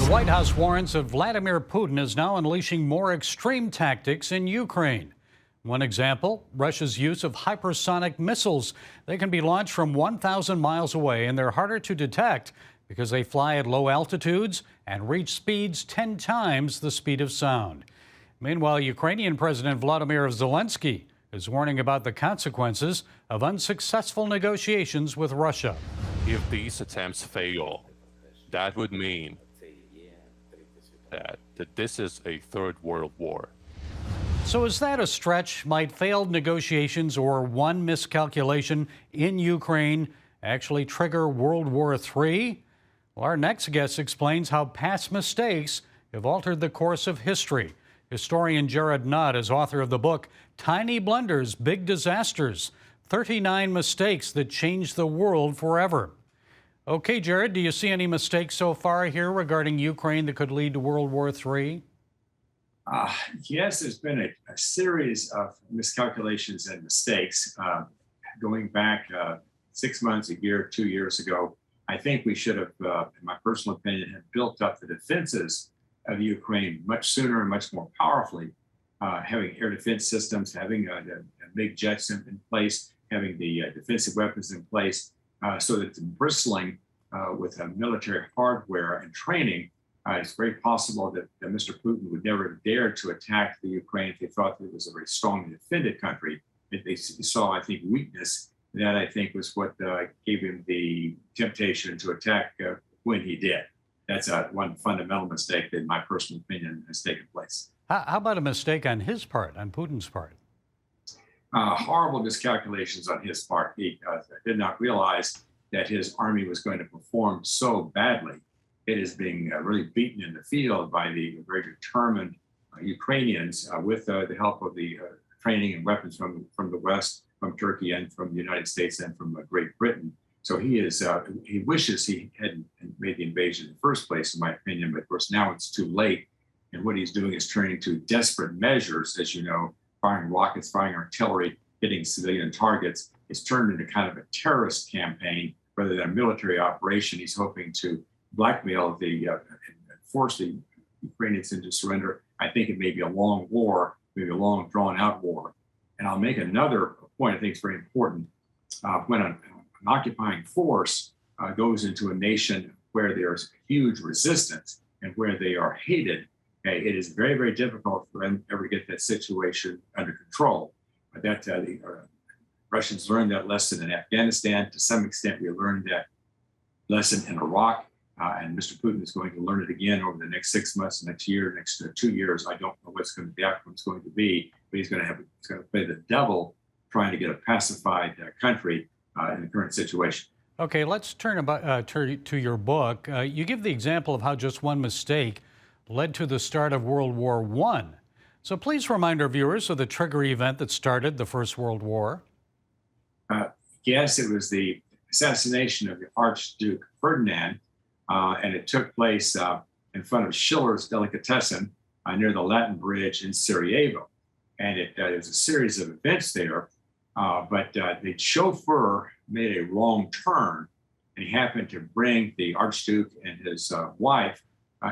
The White House warns that Vladimir Putin is now unleashing more extreme tactics in Ukraine. One example, Russia's use of hypersonic missiles. They can be launched from 1,000 miles away, and they're harder to detect because they fly at low altitudes and reach speeds 10 times the speed of sound. Meanwhile, Ukrainian President Volodymyr Zelensky is warning about the consequences of unsuccessful negotiations with Russia. If these attempts fail, that would mean that this is a third world war. So is that a stretch? Might failed negotiations or one miscalculation in Ukraine actually trigger World War III? Well, our next guest explains how past mistakes have altered the course of history. Historian Jared Knott is author of the book Tiny Blunders, Big Disasters, 39 Mistakes That Changed the World Forever. Okay, Jared, do you see any mistakes so far here regarding Ukraine that could lead to World War III? Yes, there's been a series of miscalculations and mistakes going back 6 months, a year, 2 years ago. I think we should have, in my personal opinion, have built up the defenses of Ukraine much sooner and much more powerfully, having air defense systems, having the big jets in place, having the defensive weapons in place, so that it's bristling with military hardware and training. It's very possible that Mr. Putin would never have dared to attack the Ukraine if they thought that it was a very strongly defended country. If they saw, I think, weakness, that I think was what gave him the temptation to attack when he did. That's one fundamental mistake that, in my personal opinion, has taken place. How about a mistake on his part, on Putin's part? Horrible miscalculations on his part. He did not realize that his army was going to perform so badly. It is being really beaten in the field by the very determined Ukrainians with the help of the training and weapons from the West, from Turkey and from the United States and from Great Britain. So he wishes he hadn't made the invasion in the first place, in my opinion, but of course now it's too late. And what he's doing is turning to desperate measures, as you know, firing rockets, firing artillery, hitting civilian targets. It's turned into kind of a terrorist campaign rather than a military operation. He's hoping to blackmail and force the Ukrainians into surrender. I think it may be a long war, maybe a long drawn-out war. And I'll make another point I think is very important. When an occupying force goes into a nation where there's huge resistance and where they are hated, it is very, very difficult for them to ever get that situation under control. But the Russians learned that lesson in Afghanistan. To some extent, we learned that lesson in Iraq. And Mr. Putin is going to learn it again over the next 6 months, next year, next 2 years. I don't know what's going to be, the outcome's going to be, but he's going to play the devil trying to get a pacified country in the current situation. Okay, let's turn to your book. You give the example of how just one mistake led to the start of World War I. So please remind our viewers of the trigger event that started the First World War. Yes, it was the assassination of the Archduke Ferdinand, and it took place in front of Schiller's Delicatessen near the Latin Bridge in Sarajevo. And it was a series of events there, but the chauffeur made a wrong turn, and he happened to bring the Archduke and his wife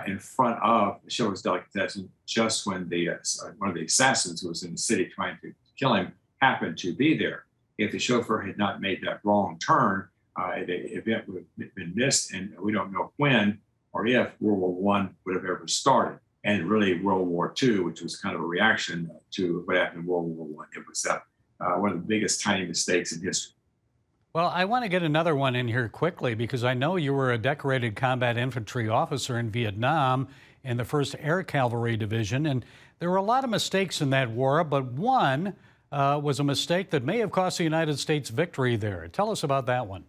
in front of Schiller's Delicatessen just when one of the assassins who was in the city trying to kill him happened to be there. If the chauffeur had not made that wrong turn, the event would have been missed, and we don't know when or if World War I would have ever started. And really World War II, which was kind of a reaction to what happened in World War I. It was one of the biggest tiny mistakes in history. Well, I want to get another one in here quickly because I know you were a decorated combat infantry officer in Vietnam in the 1st Air Cavalry Division, and there were a lot of mistakes in that war, but one was a mistake that may have cost the United States victory there. Tell us about that one.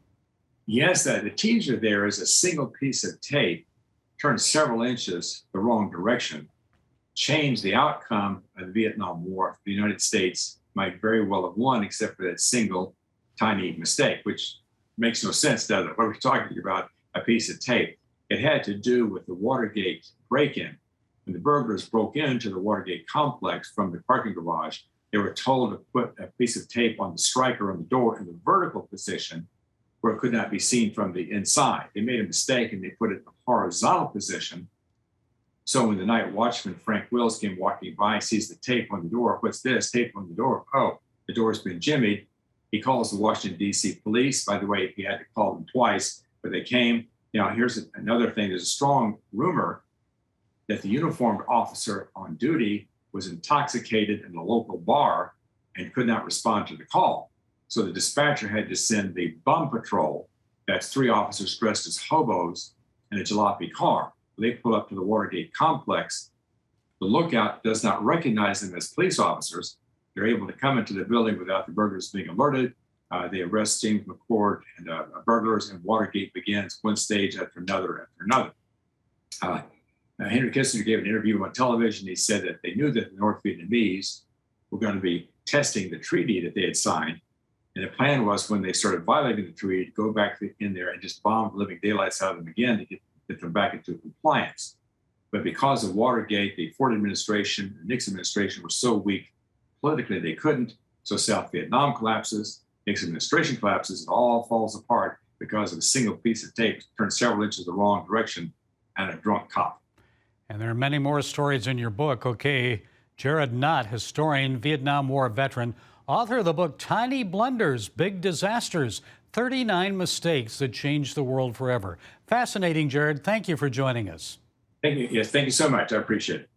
Yes, the teaser there is a single piece of tape turned several inches the wrong direction, changed the outcome of the Vietnam War. The United States might very well have won, except for that single tiny mistake, which makes no sense, does it? What are we talking about? A piece of tape. It had to do with the Watergate break-in. When the burglars broke into the Watergate complex from the parking garage, they were told to put a piece of tape on the striker on the door in the vertical position where it could not be seen from the inside. They made a mistake and they put it in the horizontal position So when the night watchman, Frank Wills, came walking by, sees the tape on the door. What's this? Tape on the door. Oh, the door's been jimmied. He calls the Washington, D.C. police. By the way, he had to call them twice, but they came. Now, here's another thing. There's a strong rumor that the uniformed officer on duty was intoxicated in a local bar and could not respond to the call. So the dispatcher had to send the bum patrol, that's 3 officers dressed as hobos in a jalopy car. They pull up to the Watergate complex. The lookout does not recognize them as police officers. They're able to come into the building without the burglars being alerted. They arrest James McCord and burglars, and Watergate begins one stage after another after another. Henry Kissinger gave an interview on television. He said that they knew that the North Vietnamese were going to be testing the treaty that they had signed. And the plan was, when they started violating the treaty, to go back in there and just bomb the living daylights out of them again to get them back into compliance. But because of Watergate, the Ford administration, the Nixon administration were so weak politically they couldn't. So South Vietnam collapses, Nixon administration collapses, it all falls apart because of a single piece of tape turned several inches the wrong direction and a drunk cop. And there are many more stories in your book. Okay, Jared Knott, historian, Vietnam War veteran, author of the book Tiny Blunders, Big Disasters, 39 Mistakes That Changed the World Forever. Fascinating, Jared. Thank you for joining us. Thank you. Yes, thank you so much. I appreciate it.